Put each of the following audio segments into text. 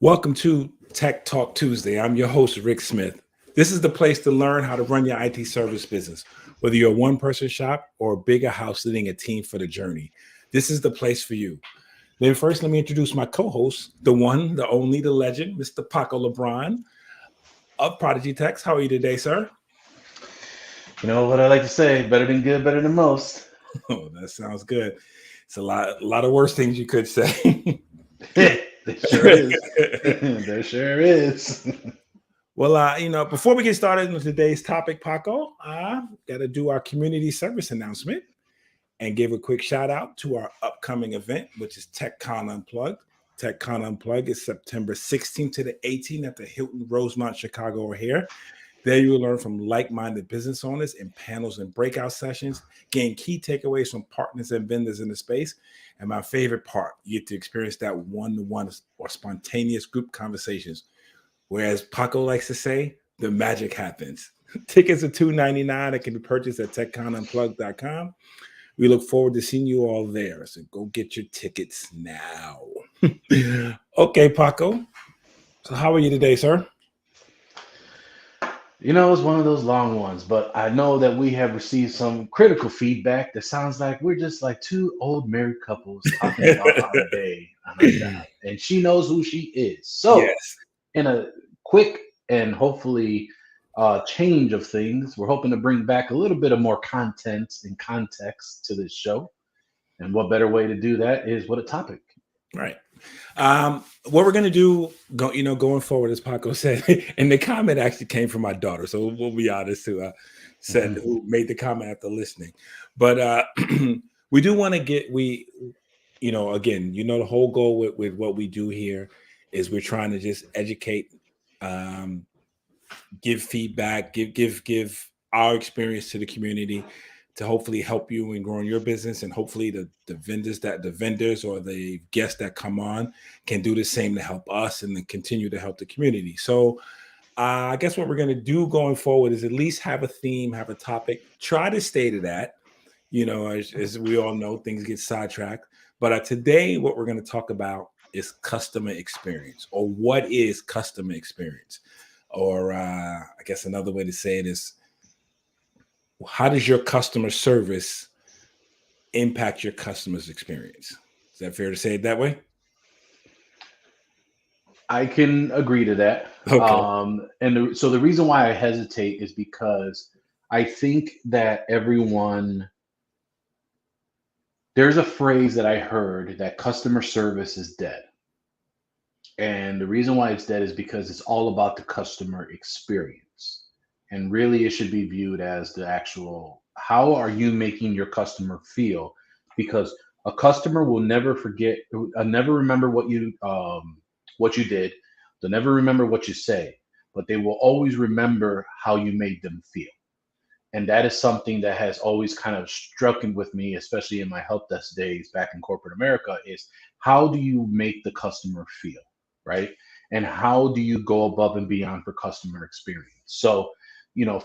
Welcome to Tech Talk Tuesday. I'm your host, Rick Smith. This is the place to learn how to run your IT service business, whether you're a one-person shop or a bigger house leading a team for the journey. This is the place for you. First, let me introduce my co-host, the one, the only, the legend, Mr. Paco Lebron of ProdigyTeks. How are you today, sir? You know what I like to say, better than good, better than most. Oh, that sounds good. It's a lot of worse things you could say. There sure is. There sure is. Well, before we get started on today's topic, Paco, I got to do our community service announcement and give a quick shout out to our upcoming event, which is TechCon Unplugged. TechCon Unplugged is September 16th to the 18th at the Hilton Rosemont, Chicago O'Hare. There you will learn from like-minded business owners in panels and breakout sessions, gain key takeaways from partners and vendors in the space. And my favorite part, you get to experience that one-to-one or spontaneous group conversations. Whereas Paco likes to say, the magic happens. Tickets are $2.99 that can be purchased at techconunplugged.com. We look forward to seeing you all there. So go get your tickets now. Okay, Paco. So how are you today, sir? You know, it's one of those long ones, but I know that we have received some critical feedback that sounds like we're just like two old married couples talking about our day on our job. And she knows who she is. So, Yes. in a quick and hopefully change of things, we're hoping to bring back a little bit of more content and context to this show. And what better way to do that is with a topic. Right. What we're gonna do, going forward, as Paco said, and the comment actually came from my daughter, so we'll be honest, who said Mhm. who made the comment after listening. But we do want to again, the whole goal with what we do here is we're trying to just educate, um, give feedback, give our experience to the community to hopefully help you in growing your business, and hopefully the vendors or the guests that come on can do the same to help us and then continue to help the community. So I guess what we're going to do going forward is at least have a theme, have a topic, try to stay to that. As we all know, things get sidetracked. But today, what we're going to talk about is customer experience, or what is customer experience? Or I guess another way to say it is, how does your customer service impact your customer's experience? Is that fair to say it that way? I can agree to that. Okay. So the reason why I hesitate is because I think that there's a phrase that I heard that customer service is dead. And the reason why it's dead is because it's all about the customer experience. And really, it should be viewed as the actual how are you making your customer feel? Because a customer will never forget, never remember what you did. They'll never remember what you say, but they will always remember how you made them feel. And that is something that has always kind of struck with me, especially in my help desk days back in corporate America, is how do you make the customer feel, right? And how do you go above and beyond for customer experience? So,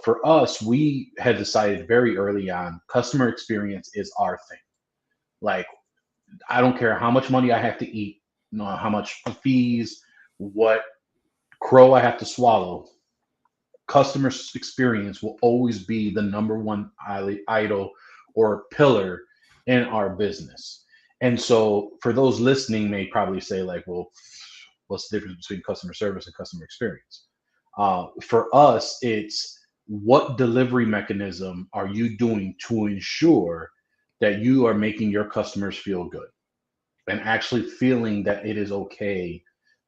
for us, we had decided very early on, customer experience is our thing. Like, I don't care how much money I have to eat, how much fees, what crow I have to swallow. Customer experience will always be the number one idol or pillar in our business. And so for those listening may probably say like, well, what's the difference between customer service and customer experience? For us, it's what delivery mechanism are you doing to ensure that you are making your customers feel good and actually feeling that it is okay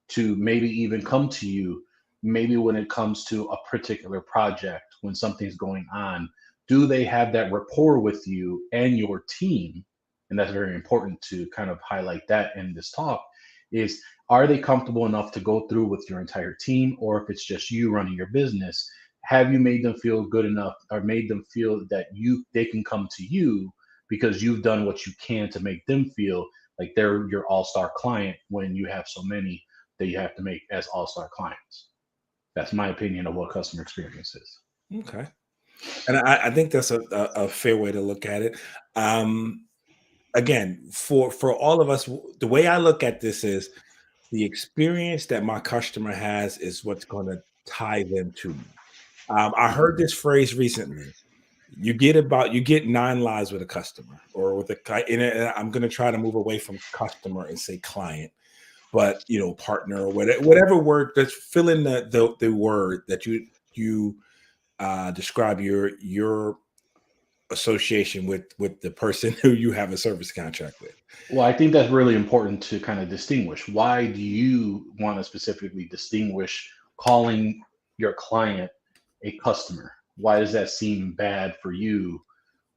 to maybe even come to you, maybe when it comes to a particular project, when something's going on, do they have that rapport with you and your team? And that's very important to kind of highlight that in this talk is, are they comfortable enough to go through with your entire team? Or if it's just you running your business, have you made them feel good enough or made them feel that they can come to you because you've done what you can to make them feel like they're your all-star client when you have so many that you have to make as all-star clients. That's my opinion of what customer experience is. Okay. And I think that's a fair way to look at it. Again, for all of us, the way I look at this is, the experience that my customer has is what's going to tie them to me. I heard this phrase recently. You get 9 lives with a customer or with a and I'm going to try to move away from customer and say client, but partner or whatever word that's fill in the word that you describe your association with the person who you have a service contract with. Well, I think that's really important to kind of distinguish. Why do you want to specifically distinguish calling your client a customer? Why does that seem bad for you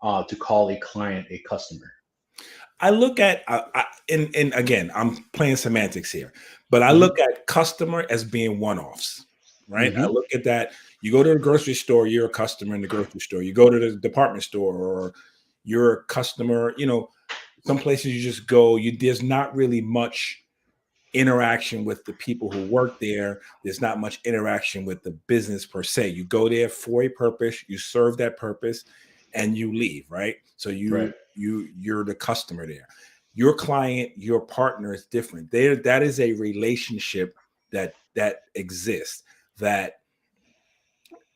to call a client a customer? I look at and again, I'm playing semantics here, but I Hmm. look at customer as being one-offs, right? I Hmm. look at that. You go to the grocery store, you're a customer in the grocery store. You go to the department store, or you're a customer. Some places you just go. There's not really much interaction with the people who work there. There's not much interaction with the business per se. You go there for a purpose, you serve that purpose, and you leave, right? So Right. you're the customer there. Your client, your partner is different. There, that is a relationship that exists. That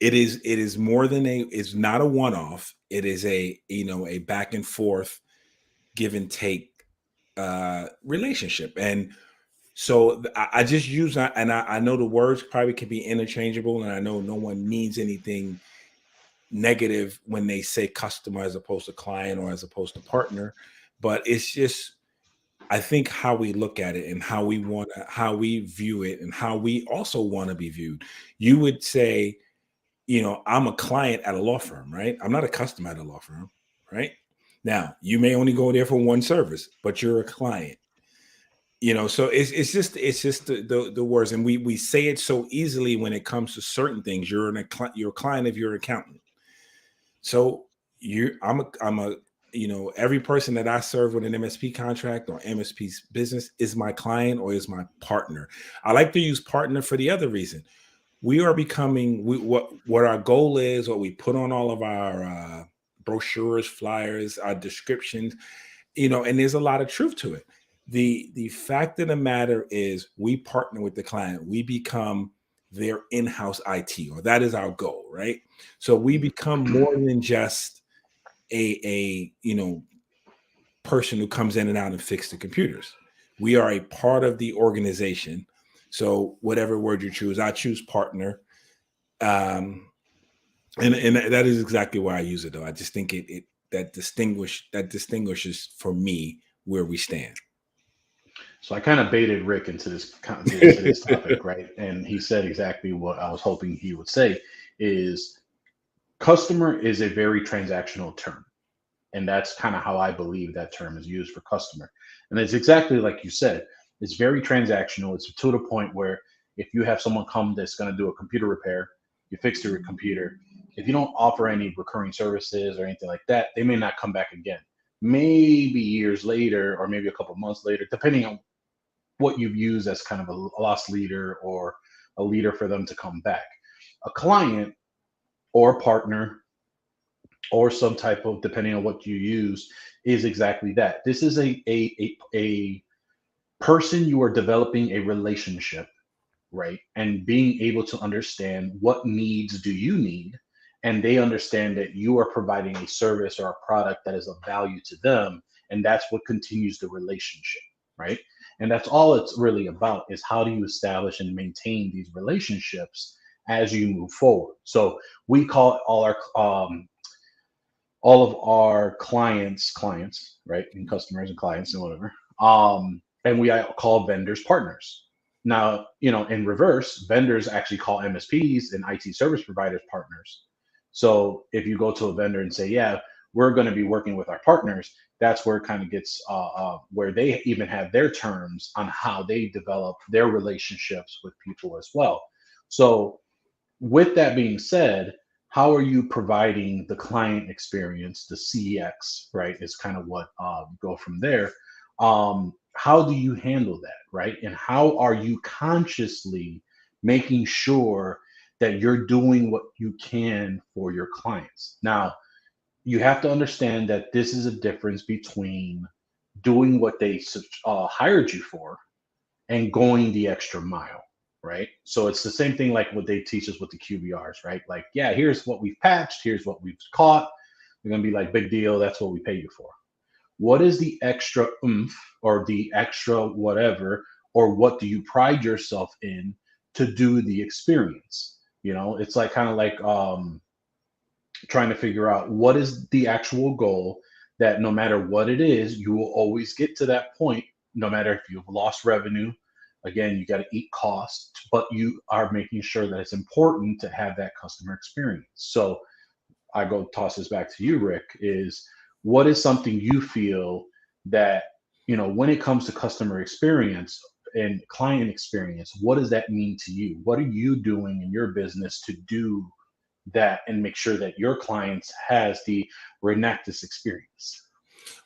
it is more than it's not a one-off. It is a back and forth, give and take relationship. And so I just use that, and I know the words probably can be interchangeable, and I know no one means anything negative when they say customer as opposed to client or as opposed to partner, but it's just I think how we look at it and how we view it and how we also want to be viewed. You would say, I'm a client at a law firm, right? I'm not a customer at a law firm, right? Now, you may only go there for one service, but you're a client. So it's just the words, and we say it so easily when it comes to certain things. You're a client of your accountant. So I'm a every person that I serve with an MSP contract or MSP's business is my client or is my partner. I like to use partner for the other reason. We are becoming what our goal is, what we put on all of our brochures, flyers, our descriptions, and there's a lot of truth to it. The fact of the matter is we partner with the client. We become their in-house IT, or that is our goal, right? So we become more than just a person who comes in and out and fix the computers. We are a part of the organization. So whatever word you choose, I choose partner. Um, and that is exactly why I use it, though. I just think it that distinguishes for me where we stand. So I kind of baited Rick into this topic, right? And he said exactly what I was hoping he would say is customer is a very transactional term. And that's kind of how I believe that term is used for customer. And it's exactly like you said, it's very transactional. It's to the point where if you have someone come that's going to do a computer repair, you fix their computer. If you don't offer any recurring services or anything like that, they may not come back again. Maybe years later, or maybe a couple months later, depending on what you've used as kind of a lost leader or a leader for them to come back. A client or partner or some type of, depending on what you use, is exactly that. This is a person you are developing a relationship, right? And being able to understand what needs do you need, and they understand that you are providing a service or a product that is of value to them, and that's what continues the relationship, right? And that's all it's really about, is how do you establish and maintain these relationships as you move forward. So we call all of our clients, right, and customers and clients and whatever, and we call vendors partners. Now, in reverse, vendors actually call MSPs and IT service providers partners. So if you go to a vendor and say, yeah, we're going to be working with our partners, that's where it kind of gets where they even have their terms on how they develop their relationships with people as well. So with that being said, how are you providing the client experience, the CX, right? Is kind of what go from there. How do you handle that, right? And how are you consciously making sure that you're doing what you can for your clients? Now, you have to understand that this is a difference between doing what they hired you for and going the extra mile, right? So it's the same thing like what they teach us with the QBRs, right? Like, yeah, here's what we've patched, here's what we've caught. We're gonna be like, big deal, that's what we pay you for. What is the extra oomph or the extra whatever, or what do you pride yourself in to do the experience? You know, it's like kind of like trying to figure out what is the actual goal that no matter what it is, you will always get to that point, no matter if you've lost revenue. Again, you got to eat costs, but you are making sure that it's important to have that customer experience. So I go toss this back to you, Rick, is what is something you feel that, you know, when it comes to customer experience and client experience, what does that mean to you? What are you doing in your business to do that and make sure that your clients has the Renactus experience?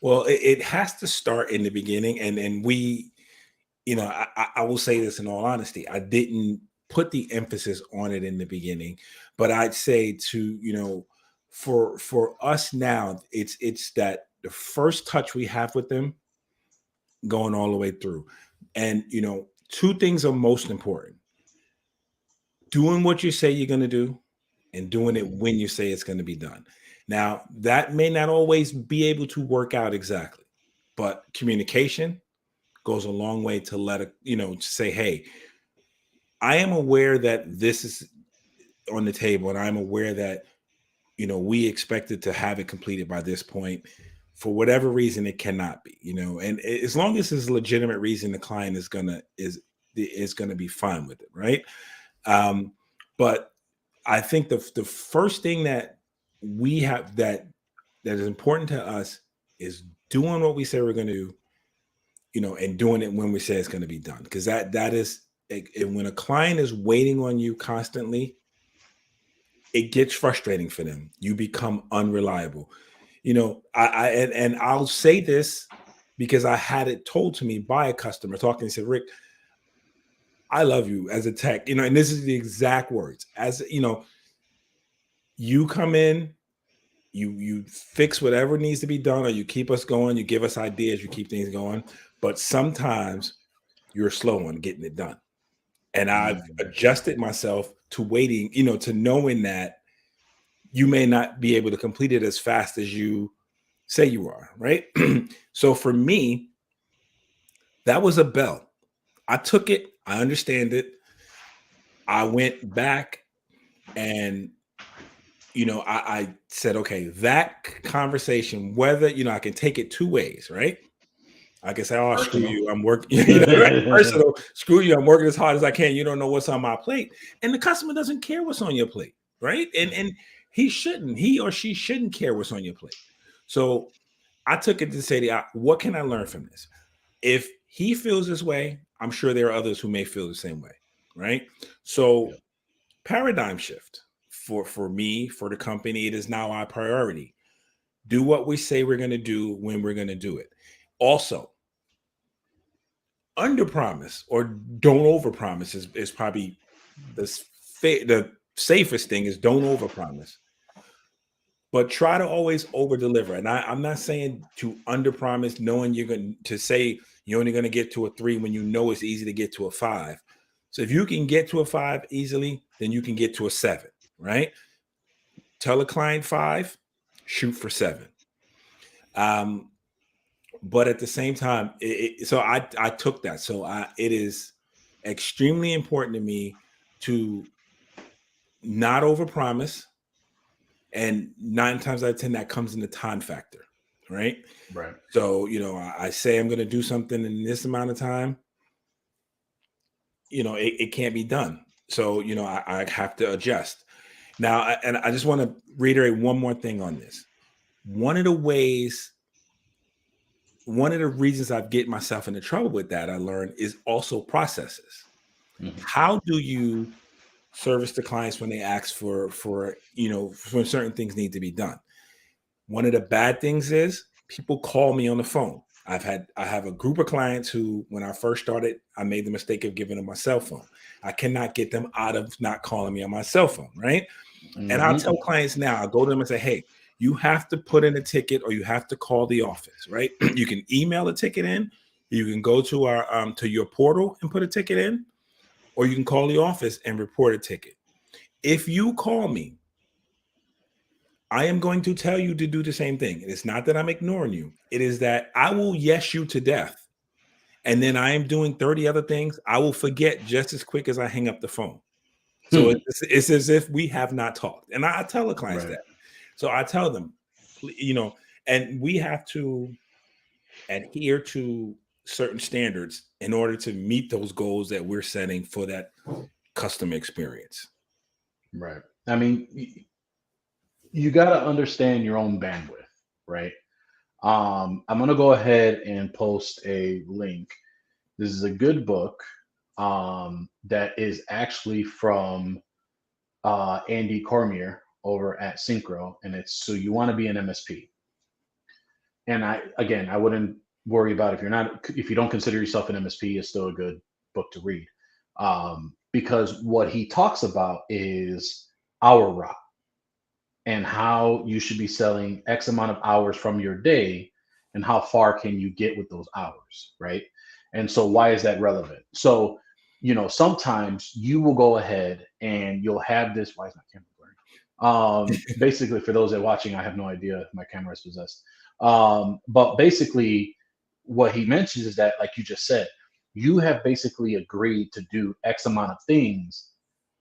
Well, it has to start in the beginning, and we, you know, I will say this in all honesty, I didn't put the emphasis on it in the beginning, but I'd say to, you know, for us now, it's that the first touch we have with them going all the way through. And, you know, two things are most important: doing what you say you're going to do and doing it when you say it's going to be done. Now, that may not always be able to work out exactly, but communication goes a long way to let it, you know, to say, hey, I am aware that this is on the table, and I'm aware that, you know, we expected to have it completed by this point. For whatever reason, it cannot be, you know, and as long as it's a legitimate reason, the client is gonna be fine with it, right? But I think the first thing that we have that is important to us is doing what we say we're going to do, you know, and doing it when we say it's going to be done. Because that is, and when a client is waiting on you constantly, it gets frustrating for them. You become unreliable. You know, and I'll say this because I had it told to me by a customer talking. He said, Rick, I love you as a tech, you know, and this is the exact words. As you know, you come in, you fix whatever needs to be done, or you keep us going, you give us ideas, you keep things going. But sometimes you're slow on getting it done. And I've adjusted myself to waiting, you know, to knowing that you may not be able to complete it as fast as you say you are, right? So for me, that was a bell. I took it, I understand it. I went back and, you know, I said, okay, that conversation, whether, you know, I can take it two ways, right? I can say, oh, screw Personal. you, I'm working, you know, right? Personal, screw you, I'm working as hard as I can. You don't know what's on my plate. And the customer doesn't care what's on your plate, right? And he or she shouldn't care what's on your plate. So I took it to say, what can I learn from this? If he feels this way, I'm sure there are others who may feel the same way, right? So paradigm shift for me, for the company, it is now our priority. Do what we say we're going to do when we're going to do it. Also, under promise or don't over promise is probably the safest thing is don't over promise, but try to always over deliver. And I'm not saying to under promise, knowing you're going to say you're only going to get to a 3 when you know it's easy to get to a 5. So if you can get to a 5 easily, then you can get to a 7, right? Tell a client 5, shoot for 7. But at the same time, so I took that. So it is extremely important to me to not overpromise, and 9 times out of 10 that comes in the time factor, right? Right. So you know, I say I'm going to do something in this amount of time. You know, it can't be done. So you know, I have to adjust now. And I just want to reiterate one more thing on this. One of the reasons I've get myself into trouble with that, I learned, is also processes. How do you service the clients when they ask for you know, when certain things need to be done? One of the bad things is people call me on the phone. I have a group of clients who, when I first started, I made the mistake of giving them my cell phone. I cannot get them out of not calling me on my cell phone, right? And I'll tell clients now, I go to them and say, hey, you have to put in a ticket or you have to call the office, right? You can email a ticket in, You can go to our to your portal and put a ticket in, or you can call the office and report a ticket. If you call me, I am going to tell you to do the same thing. It's not that I'm ignoring you. It is that I will yes you to death. And then I am doing 30 other things. I will forget just as quick as I hang up the phone. So it's as if we have not talked. And I tell the clients Right. that. So I tell them, and we have to adhere to certain standards in order to meet those goals that we're setting for that customer experience. Right. I mean, you got to understand your own bandwidth, right? I'm going to go ahead and post a link. This is a good book that is actually from Andy Cormier over at Synchro, and it's So You Want to Be an MSP. And I wouldn't worry about if you don't consider yourself an MSP, it's still a good book to read, because what he talks about is hour rock and how you should be selling X amount of hours from your day and how far can you get with those hours, right? And so why is that relevant? So, sometimes you will go ahead and you'll have this. Why is my camera blurry? Basically, for those that are watching, I have no idea if my camera is possessed. But basically, what he mentions is that, like you just said, you have basically agreed to do X amount of things,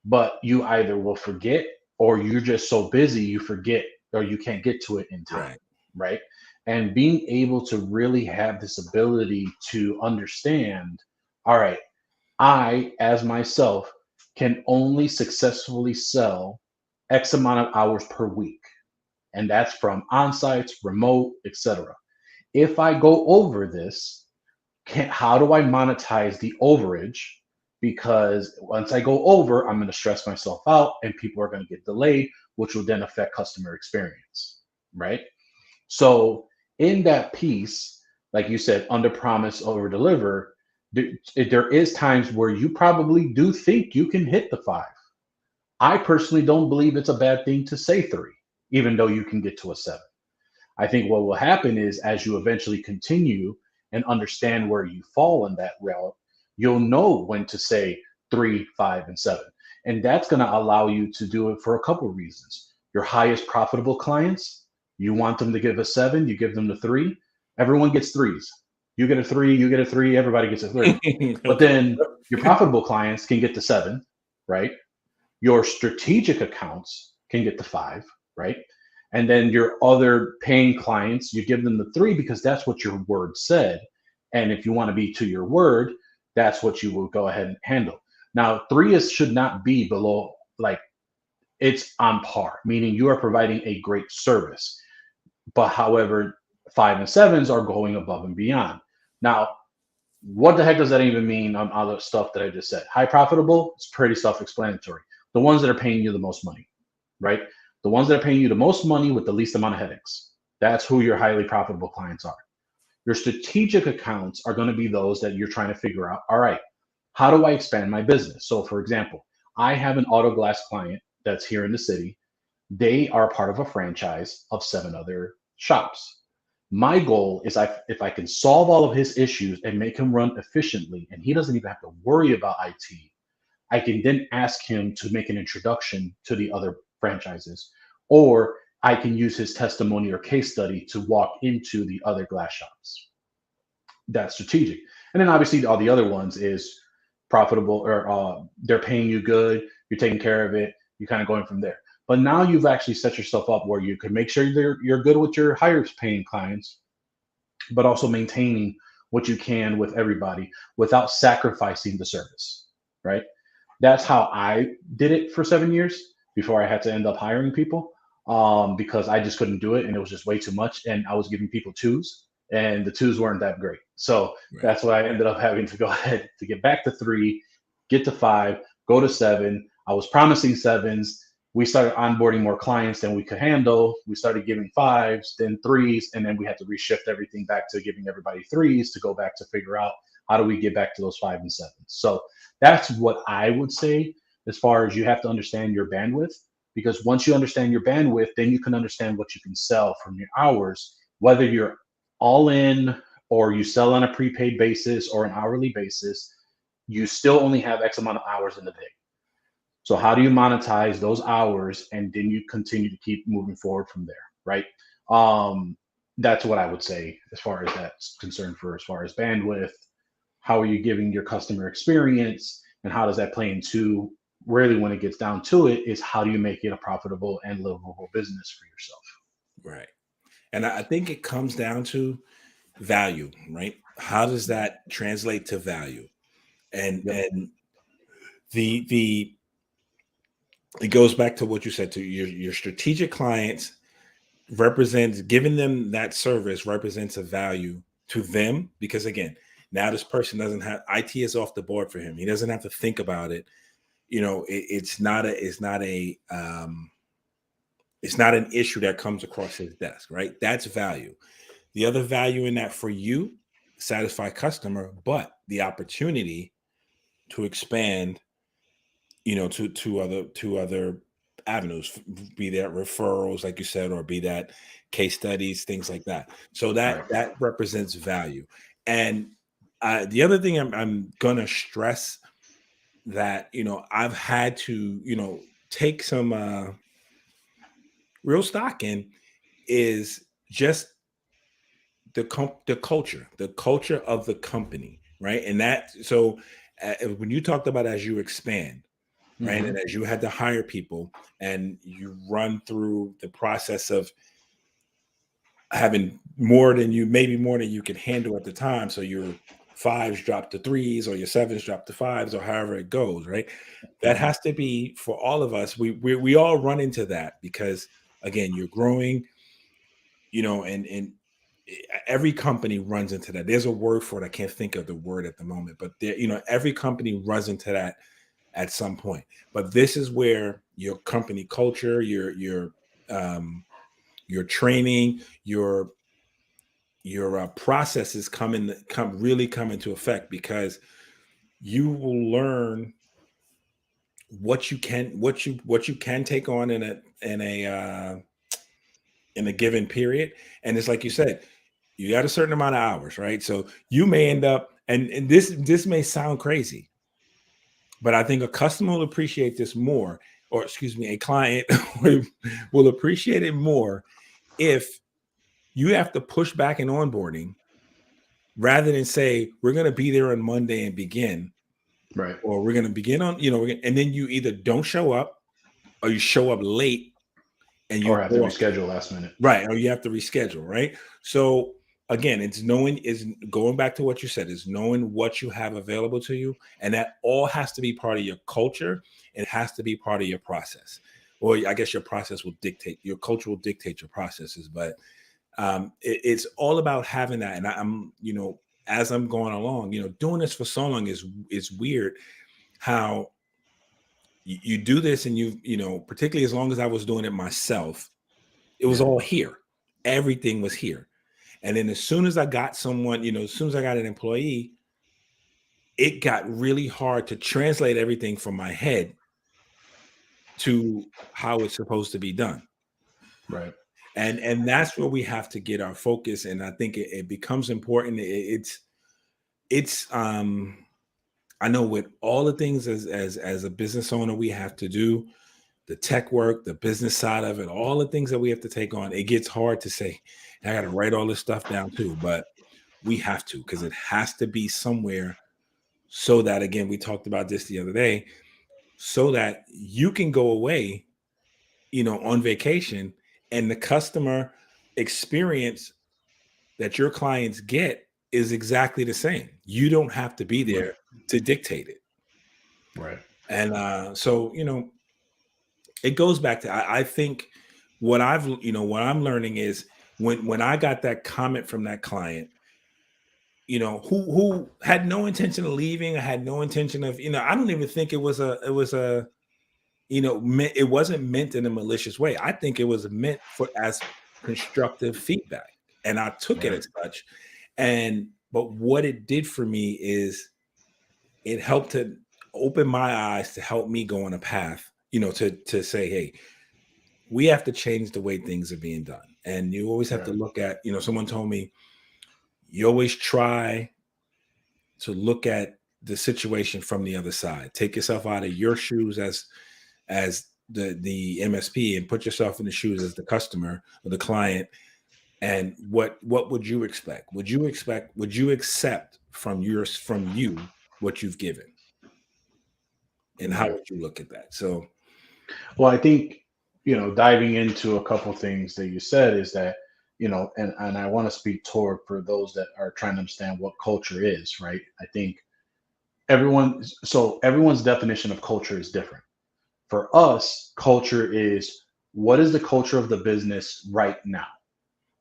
but you either will forget or you're just so busy you forget or you can't get to it in time, right? And being able to really have this ability to understand, all right, I, as myself, can only successfully sell X amount of hours per week. And that's from on-sites, remote, etc. If I go over this, how do I monetize the overage? Because once I go over, I'm going to stress myself out and people are going to get delayed, which will then affect customer experience, right? So in that piece, like you said, under promise, over deliver, there is times where you probably do think you can hit the 5. I personally don't believe it's a bad thing to say 3, even though you can get to a 7. I think what will happen is as you eventually continue and understand where you fall in that route, you'll know when to say 3, 5, and 7. And that's going to allow you to do it for a couple of reasons. Your highest profitable clients, you want them to give a 7, you give them the 3. Everyone gets 3s. You get a 3, you get a 3, everybody gets a 3. But then your profitable clients can get the 7, right? Your strategic accounts can get the 5, right? And then your other paying clients, you give them the 3 because that's what your word said. And if you want to be to your word, that's what you will go ahead and handle. Now, 3 should not be below, like it's on par, meaning you are providing a great service. But however, 5 and 7s are going above and beyond. Now, what the heck does that even mean on other stuff that I just said? High profitable, it's pretty self-explanatory. The ones that are paying you the most money, right? The ones that are paying you the most money with the least amount of headaches. That's who your highly profitable clients are. Your strategic accounts are going to be those that you're trying to figure out, all right, how do I expand my business? So for example, I have an auto glass client that's here in the city. They are part of a franchise of 7 other shops. My goal is if I can solve all of his issues and make him run efficiently, and he doesn't even have to worry about IT, I can then ask him to make an introduction to the other franchises, or I can use his testimony or case study to walk into the other glass shops. That's strategic. And then obviously all the other ones is profitable, or they're paying you good, you're taking care of it, you're kind of going from there. But now you've actually set yourself up where you can make sure you're good with your higher paying clients, but also maintaining what you can with everybody without sacrificing the service, right? That's how I did it for 7 years before I had to end up hiring people, because I just couldn't do it and it was just way too much. And I was giving people 2s and the 2s weren't that great. So that's why I ended up having to go ahead to get back to 3, get to 5, go to 7. I was promising 7s. We started onboarding more clients than we could handle. We started giving 5s, then 3s, and then we had to reshift everything back to giving everybody 3s to go back to figure out how do we get back to those 5 and 7s. So that's what I would say as far as you have to understand your bandwidth, because once you understand your bandwidth, then you can understand what you can sell from your hours, whether you're all in or you sell on a prepaid basis or an hourly basis, you still only have X amount of hours in the day. So how do you monetize those hours, and then you continue to keep moving forward from there, right? That's what I would say as far as that's concerned. For as far as bandwidth, how are you giving your customer experience, and how does that play into, really when it gets down to it, is how do you make it a profitable and livable business for yourself? Right. And I think it comes down to value, right? How does that translate to value? And Yep. the it goes back to what you said, to your strategic clients represents, giving them that service represents a value to them, because again, now this person doesn't have, IT is off the board for him. He doesn't have to think about it. It's not an issue that comes across his desk, right? That's value. The other value in that for you, satisfy customer, but the opportunity to expand, to other avenues, be that referrals, like you said, or be that case studies, things like that. So Right. that represents value. And the other thing I'm gonna stress that I've had to take some real stock in is just the culture of the company, right? And that, so when you talked about as you expand, right, and Mm-hmm. as you had to hire people and you run through the process of having maybe more than you could handle at the time, so your fives drop to threes or your sevens drop to fives, or however it goes, right? That Mm-hmm. has to be for all of us. We all run into that because again, you're growing, and every company runs into that. There's a word for it. I can't think of the word at the moment, but there, every company runs into that at some point. But this is where your company culture, your training, your processes really come into effect, because you will learn what you can take on in a given period. And it's like you said, you got a certain amount of hours, right? So you may end up, and this may sound crazy, but I think a customer will appreciate this more, or excuse me, a client will appreciate it more if you have to push back in onboarding rather than say, we're going to be there on Monday and begin, Right. or we're going to begin on, and then you either don't show up or you show up late and you Or have to go up. reschedule last minute. Right. Or you have to reschedule. Right. So again, is going back to what you said, is knowing what you have available to you. And that all has to be part of your culture. It has to be part of your process. Or I guess your process will dictate, your culture will dictate your processes. But it's all about having that. And I'm, as I'm going along, doing this for so long is weird how you do this, and particularly as long as I was doing it myself, it was Yeah. all here. Everything was here. And then as soon as I got someone, as soon as I got an employee, it got really hard to translate everything from my head to how it's supposed to be done. Right. And that's where we have to get our focus. And I think it becomes important. It's I know with all the things as a business owner we have to do, the tech work, the business side of it, all the things that we have to take on, it gets hard to say, I got to write all this stuff down too. But we have to, because it has to be somewhere, so that, again, we talked about this the other day, so that you can go away, on vacation, and the customer experience that your clients get is exactly the same. You don't have to be Right. there to dictate it. Right. And so, it goes back to, I think what what I'm learning is, when I got that comment from that client, who had no intention of leaving, I had no intention of, I don't even think it was a it wasn't meant in a malicious way. I think it was meant as constructive feedback, and I took it Right. as such. But what it did for me is it helped to open my eyes, to help me go on a path, to say, hey, we have to change the way things are being done. And you always have to Right. look at, someone told me, you always try to look at the situation from the other side. Take yourself out of your shoes as the MSP and put yourself in the shoes as the customer or the client. And what would you expect? Would you accept from you what you've given? And how would you look at that? So, well, I think, diving into a couple things that you said is that, and I want to speak toward for those that are trying to understand what culture is, right? I think everyone's definition of culture is different. For us, culture is what is the culture of the business right now,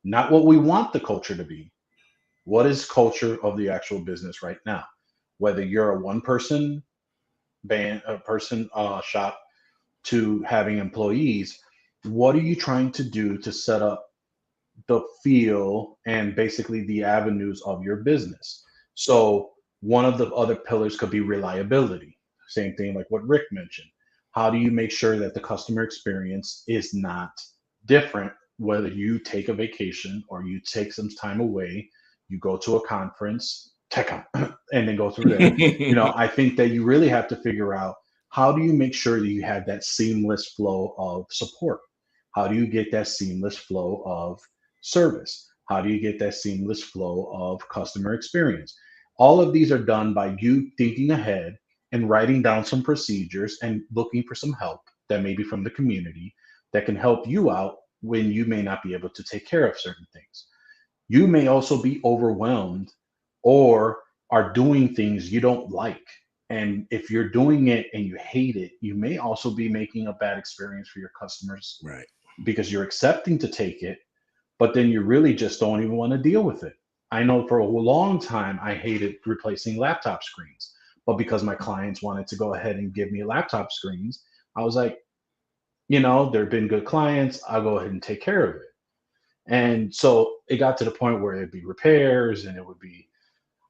not what we want the culture to be. What is culture of the actual business right now? Whether you're a one person band, a person shop to having employees, what are you trying to do to set up the feel and basically the avenues of your business? So one of the other pillars could be reliability. Same thing like what Rick mentioned. How do you make sure that the customer experience is not different, whether you take a vacation or you take some time away, you go to a conference, tech, and then go through there? I think that you really have to figure out, how do you make sure that you have that seamless flow of support? How do you get that seamless flow of service? How do you get that seamless flow of customer experience? All of these are done by you thinking ahead and writing down some procedures and looking for some help that may be from the community that can help you out when you may not be able to take care of certain things. You may also be overwhelmed or are doing things you don't like. And if you're doing it and you hate it, you may also be making a bad experience for your customers right. because you're accepting to take it, but then you really just don't even want to deal with it. I know for a long time I hated replacing laptop screens, but because my clients wanted to go ahead and give me laptop screens, I was like, there have been good clients, I'll go ahead and take care of it. And so it got to the point where it'd be repairs and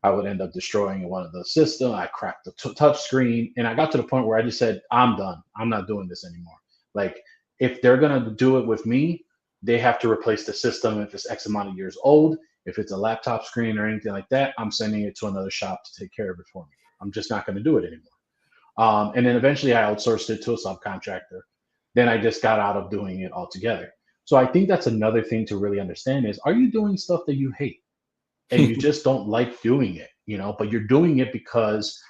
I would end up destroying one of the system. I cracked the touch screen, and I got to the point where I just said, I'm done. I'm not doing this anymore. Like, if they're going to do it with me, they have to replace the system if it's X amount of years old. If it's a laptop screen or anything like that, I'm sending it to another shop to take care of it for me. I'm just not going to do it anymore. And then eventually I outsourced it to a subcontractor. Then I just got out of doing it altogether. So I think that's another thing to really understand is, are you doing stuff that you hate and you just don't like doing it, but you're doing it because,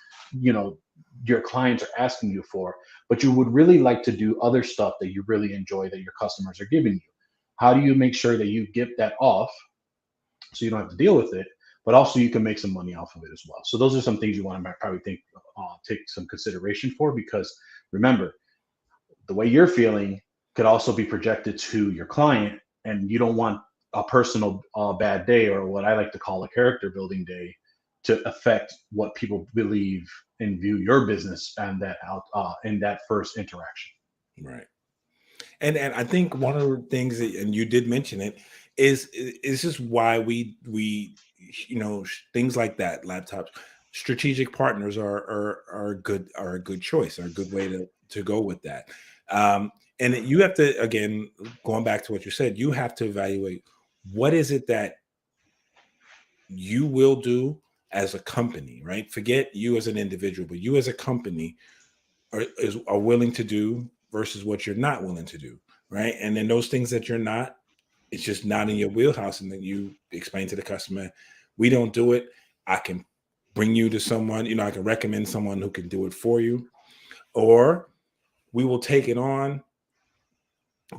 your clients are asking you for, but you would really like to do other stuff that you really enjoy that your customers are giving you. How do you make sure that you get that off so you don't have to deal with it, but also you can make some money off of it as well? So those are some things you want to probably take some consideration for, because remember, the way you're feeling could also be projected to your client, and you don't want a personal bad day, or what I like to call a character building day, to affect what people believe and view your business and that in that first interaction. Right. And I think one of the things that, and you did mention it, is just why we things like that, laptops, strategic partners are a good choice, are a good way to go with that. And you have to, again, going back to what you said, you have to evaluate what is it that you will do as a company, right? Forget you as an individual, but you as a company are willing to do versus what you're not willing to do, right? And then those things that you're not, it's just not in your wheelhouse. And then you explain to the customer, we don't do it. I can bring you to someone, I can recommend someone who can do it for you, or we will take it on,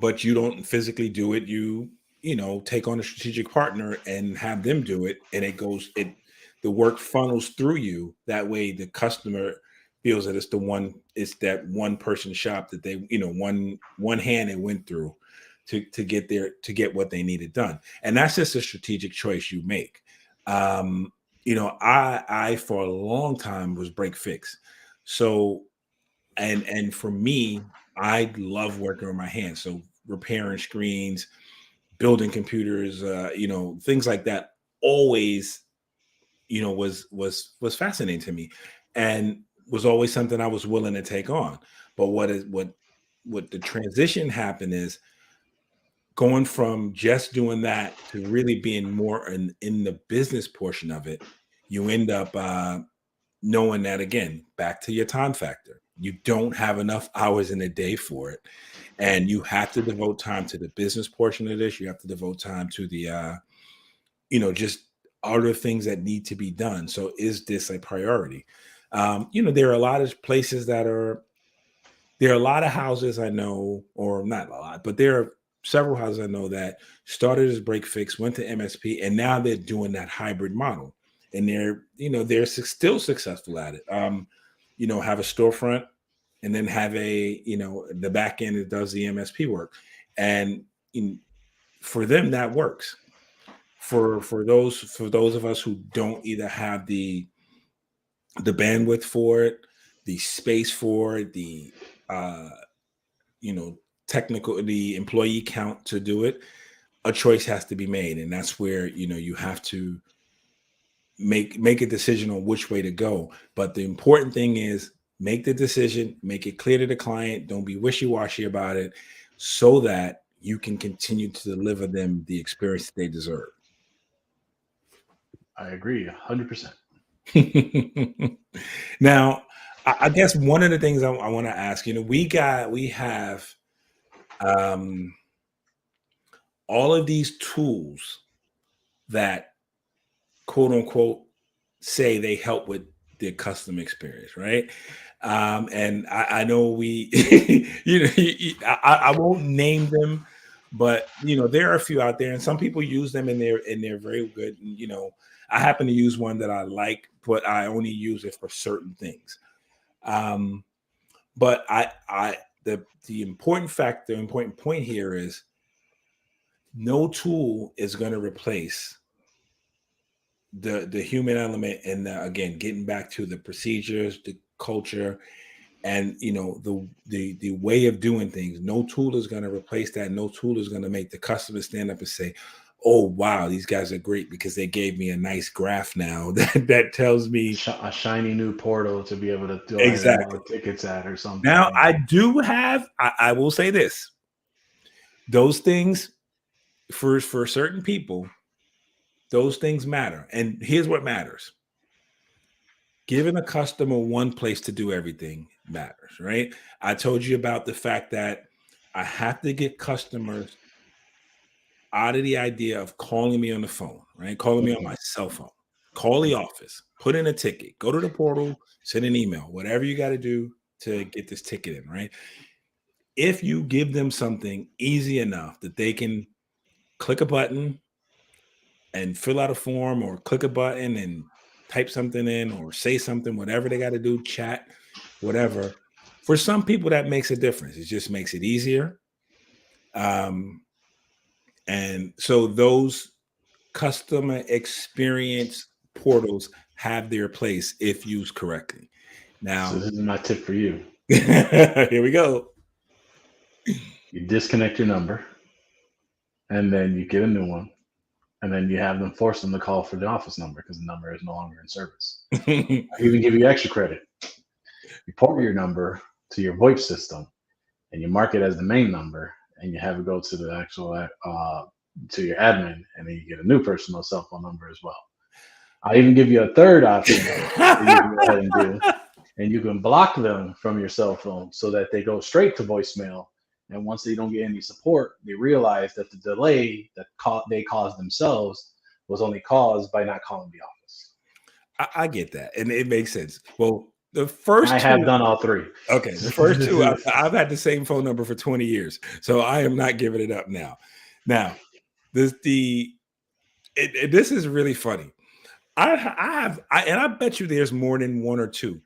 but you don't physically do it. Take on a strategic partner and have them do it. And the work funnels through you. That way the customer feels that it's that one person shop that they, one hand it went through to get what they needed done. And that's just a strategic choice you make. I for a long time was break fix. So, and for me, I love working with my hands. So repairing screens, building computers, things like that always, was fascinating to me, and was always something I was willing to take on. But what the transition happened is going from just doing that to really being more in the business portion of it, you end up knowing that, again, back to your time factor. You don't have enough hours in a day for it. And you have to devote time to the business portion of this. You have to devote time to the, just other things that need to be done. So is this a priority? There are a lot of places there are a lot of houses I know, or not a lot, but there are several houses I know that started as break fix, went to MSP, and now they're doing that hybrid model. And they're still successful at it. Have a storefront and then have the back end that does the MSP work. And for them, that works. For those of us who don't either have the bandwidth for it, the space for it, the the employee count to do it, a choice has to be made. And that's where, you have to make a decision on which way to go. But the important thing is make the decision, make it clear to the client, don't be wishy-washy about it, so that you can continue to deliver them the experience that they deserve. I agree 100%. Now, I guess one of the things I want to ask, we have all of these tools that, quote unquote, say they help with the customer experience, right? And I know I won't name them, but there are a few out there, and some people use them, and they're very good. And, I happen to use one that I like, but I only use it for certain things. But the important point here is no tool is going to replace the human element, and again, getting back to the procedures, the culture, and the way of doing things. No tool is going to replace that. No tool is going to make the customer stand up and say, "Oh wow, these guys are great because they gave me a nice graph now that tells me a shiny new portal to be able to do exactly tickets at or something." Now, I will say this: those things for certain people, those things matter. And here's what matters: giving a customer one place to do everything matters, right? I told you about the fact that I have to get customers out of the idea of calling me on the phone, right? Calling me on my cell phone. Call the office, put in a ticket, go to the portal, send an email, whatever you got to do to get this ticket in, right? If you give them something easy enough that they can click a button and fill out a form, or click a button and type something in, or say something, whatever they got to do, chat, whatever. For some people, that makes a difference. It just makes it easier. And so those customer experience portals have their place if used correctly. Now, so this is my tip for you. Here we go. You disconnect your number, and then you get a new one, and then you have them force them to call for the office number because the number is no longer in service. I even give you extra credit. You port your number to your VoIP system, and you mark it as the main number, and you have it go to the actual to your admin, and then you get a new personal cell phone number as well. I even give you a third option that you can go ahead and do, and you can block them from your cell phone so that they go straight to voicemail. And once they don't get any support, they realize that the delay that they caused themselves was only caused by not calling the office. I get that, and it makes sense. Well, the first I have done all three. Okay, the first two, I've had the same phone number for 20 years, so I am not giving it up now. Now, this is really funny. I bet you there's more than one or two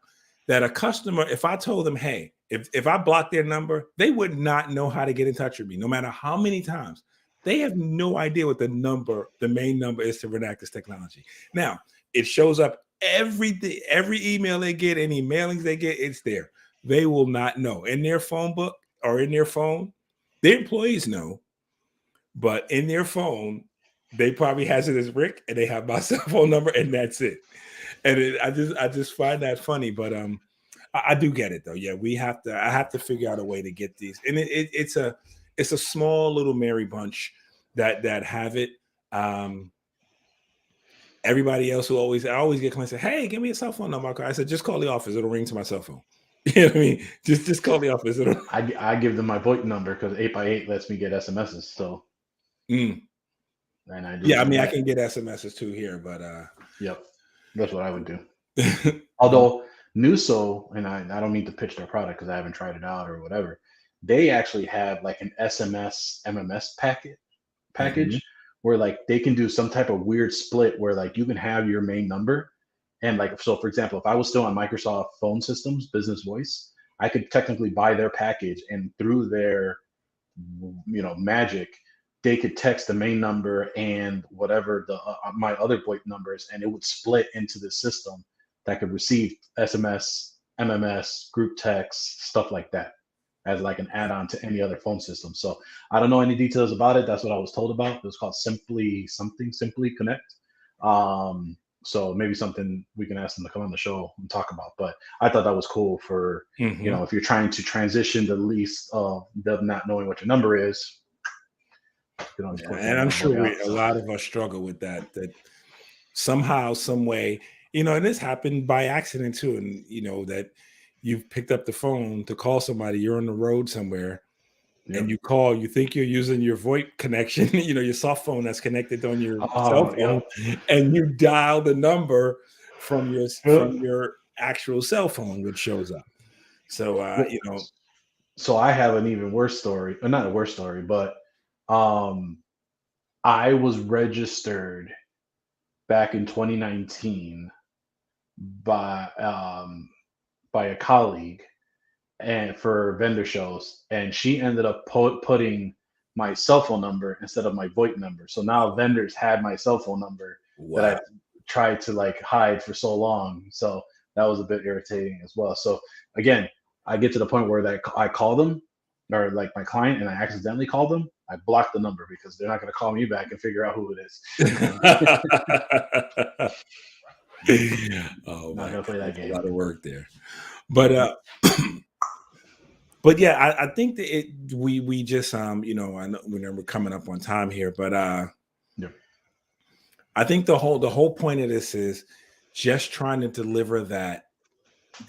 that a customer, if I told them, hey, if I block their number, they would not know how to get in touch with me, no matter how many times. They have no idea what the main number is to Renactus Technology. Now, it shows up every email they get, any mailings they get, it's there. They will not know. In their phone book or in their phone, their employees know, but in their phone, they probably has it as Rick, and they have my cell phone number, and that's it. And I just find that funny, but I do get it though. Yeah, I have to figure out a way to get these, and it's a small little merry bunch that have it. Everybody else who I always get clients say, "Hey, give me a cell phone number." I said, "Just call the office. It'll ring to my cell phone." You know what I mean? Just call the office. I give them my VoIP number because 8x8 lets me get SMSs. So, and I do. Yeah, I mean, I can get SMSs too here, but yep, that's what I would do. Although Nuso, and I don't mean to pitch their product because I haven't tried it out or whatever, they actually have like an SMS MMS package where like they can do some type of weird split where like you can have your main number. And like, so for example, if I was still on Microsoft phone systems, business voice, I could technically buy their package, and through their, magic, they could text the main number and whatever the my other VoIP numbers, and it would split into the system that could receive SMS, MMS, group text, stuff like that, as like an add-on to any other phone system. So I don't know any details about it. That's what I was told about. It was called Simply Connect. So maybe something we can ask them to come on the show and talk about. But I thought that was cool for, if you're trying to transition the least of them not knowing what your number is. And I'm sure a lot of us struggle with that somehow, some way, and this happened by accident too. And, that you've picked up the phone to call somebody, you're on the road somewhere. Yep. And you call, you think you're using your VoIP connection, your soft phone that's connected on your cell phone, and you dial the number from your actual cell phone, which shows up. So, So I have an even worse story, or not a worse story, but I was registered back in 2019 by a colleague and for vendor shows, and she ended up putting my cell phone number instead of my VoIP number. So now vendors had my cell phone number that I tried to like hide for so long. So that was a bit irritating as well. So again, I get to the point where I call them, or like my client, and I accidentally call them. I block the number because they're not going to call me back and figure out who it is. Oh, not gonna play that game. A lot of work there, but but yeah, I think that we just I know we're coming up on time here, but I think the whole point of this is just trying to deliver that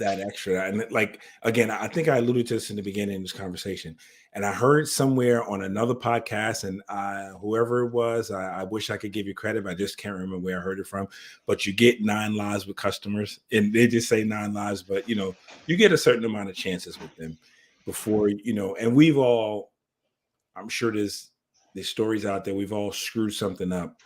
extra. And like, again, I think I alluded to this in the beginning of this conversation, and I heard somewhere on another podcast, and whoever it was, I wish I could give you credit, but I just can't remember where I heard it from. But you get 9 lives with customers, and they just say 9 lives, but you get a certain amount of chances with them before, and we've all, I'm sure there's stories out there, we've all screwed something up,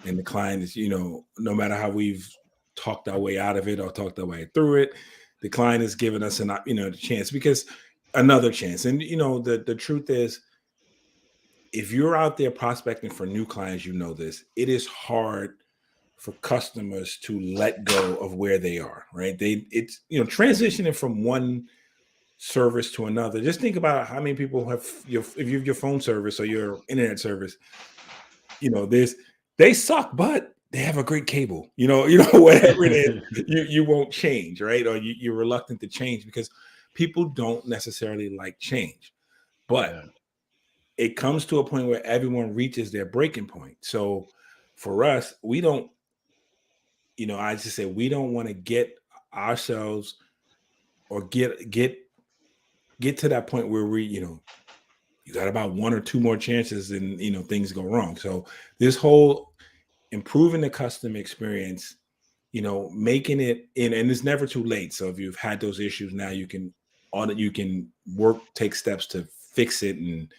and the client is, no matter how we've talked our way out of it or talked our way through it, the client is giving us the chance, because another chance. And the truth is, if you're out there prospecting for new clients, this, it is hard for customers to let go of where they are, right? It's transitioning from one service to another. Just think about how many people have if you have your phone service or your internet service, they suck, but they have a great cable, whatever it is, you won't change, right? Or you're reluctant to change because people don't necessarily like change. But it comes to a point where everyone reaches their breaking point. So for us, we don't, I just say we don't want to get ourselves or get to that point where we, you got about 1 or 2 more chances and, things go wrong. So this whole improving the customer experience, making it and it's never too late. So if you've had those issues, now you can take steps to fix it and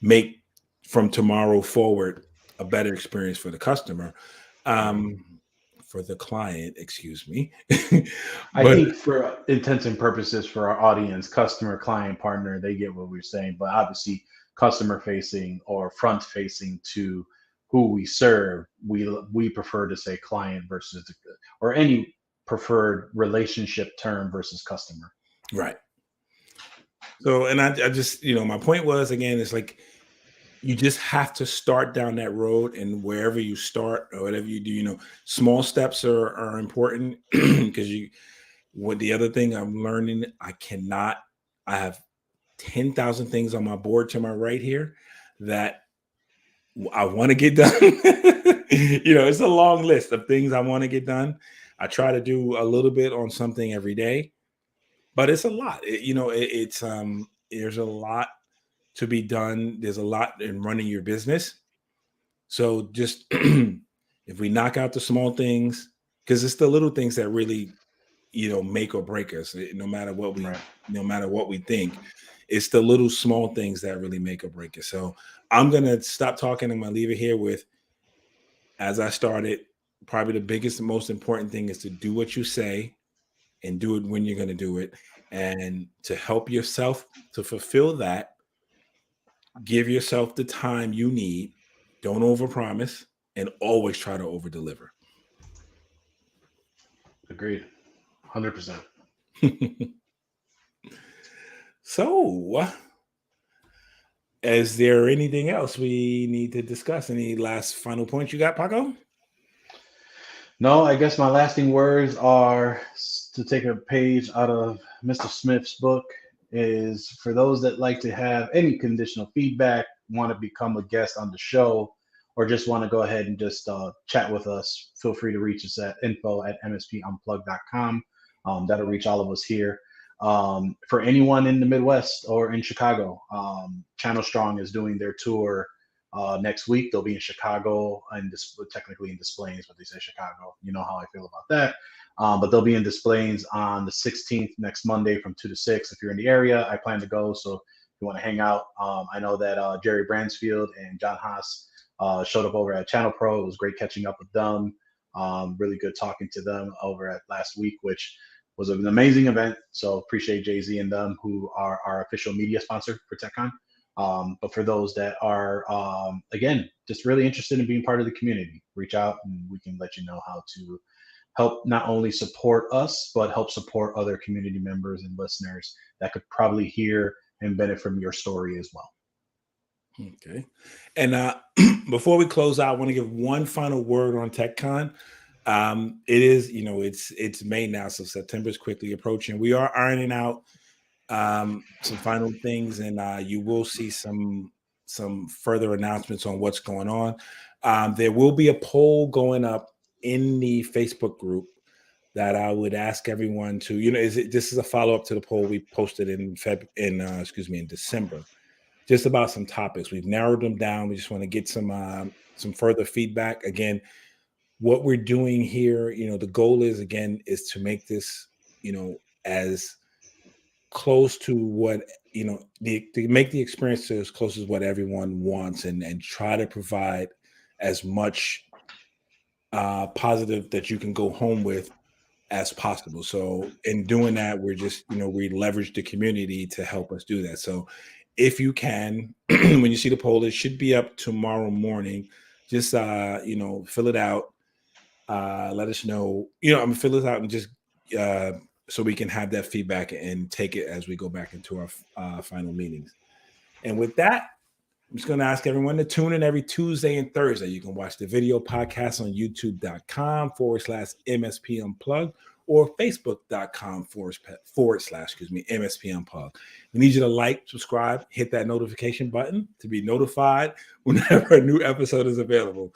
make from tomorrow forward a better experience for the customer, for the client, excuse me. I think for intents and purposes for our audience, customer, client, partner, they get what we're saying, but obviously customer facing or front facing to who we serve, we prefer to say client versus or any preferred relationship term versus customer. Right. So, and I just, my point was, again, it's like, you just have to start down that road, and wherever you start or whatever you do, small steps are important because what the other thing I'm learning, I have 10,000 things on my board to my right here that I want to get done. It's a long list of things I want to get done. I try to do a little bit on something every day, but it's a lot. There's a lot to be done. There's a lot in running your business. So just if we knock out the small things, because it's the little things that really, make or break us. No matter what we, Right. no matter what we think, it's the little small things that really make or break us. So I'm gonna stop talking. I'm gonna leave it here with, as I started, probably the biggest and most important thing is to do what you say and do it when you're gonna do it, and to help yourself to fulfill that. Give yourself the time you need. Don't overpromise, and always try to overdeliver. Agreed. 100%. So, is there anything else we need to discuss? Any last final points you got, Paco? No, I guess my lasting words are to take a page out of Mr. Smith's book is for those that like to have any conditional feedback, want to become a guest on the show, or just want to go ahead and just chat with us, feel free to reach us at info@mspunplugged.com. That'll reach all of us here. For anyone in the Midwest or in Chicago, Channel Strong is doing their tour next week. They'll be in Chicago, and technically in Des Plaines, but they say Chicago. You know how I feel about that. But they'll be in Des Plaines on the 16th, next Monday from 2 to 6. If you're in the area, I plan to go. So if you want to hang out, I know that Jerry Bransfield and John Haas showed up over at Channel Pro. It was great catching up with them. Really good talking to them over at last week, which was an amazing event. So appreciate Jay-Z and them, who are our official media sponsor for TechCon. But for those that are, again, just really interested in being part of the community, reach out and we can let you know how to help not only support us, but help support other community members and listeners that could probably hear and benefit from your story as well. Okay. And before we close out, I want to give one final word on TechCon. It is, it's May now, so September is quickly approaching. We are ironing out some final things, and you will see some further announcements on what's going on. There will be a poll going up in the Facebook group that I would ask everyone to, this is a follow-up to the poll we posted in December, just about some topics. We've narrowed them down. We just want to get some further feedback. Again, what we're doing here, the goal is to make this, as close to what, to make the experience as close as what everyone wants, and try to provide as much positive that you can go home with as possible. So in doing that, we're just, we leverage the community to help us do that. So if you can, when you see the poll, it should be up tomorrow morning. Just, fill it out. Let us know, fill it out and just, so we can have that feedback and take it as we go back into our final meetings. And with that, I'm just going to ask everyone to tune in every Tuesday and Thursday. You can watch the video podcast on youtube.com/MSP Unplugged or facebook.com/MSP Unplugged. We need you to like, subscribe, hit that notification button to be notified whenever a new episode is available.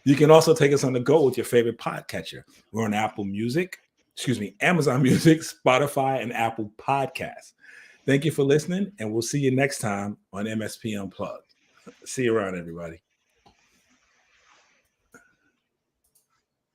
You can also take us on the go with your favorite podcatcher. We're on Amazon Music, Spotify, and Apple Podcasts. Thank you for listening, and we'll see you next time on MSP Unplugged. See you around, everybody.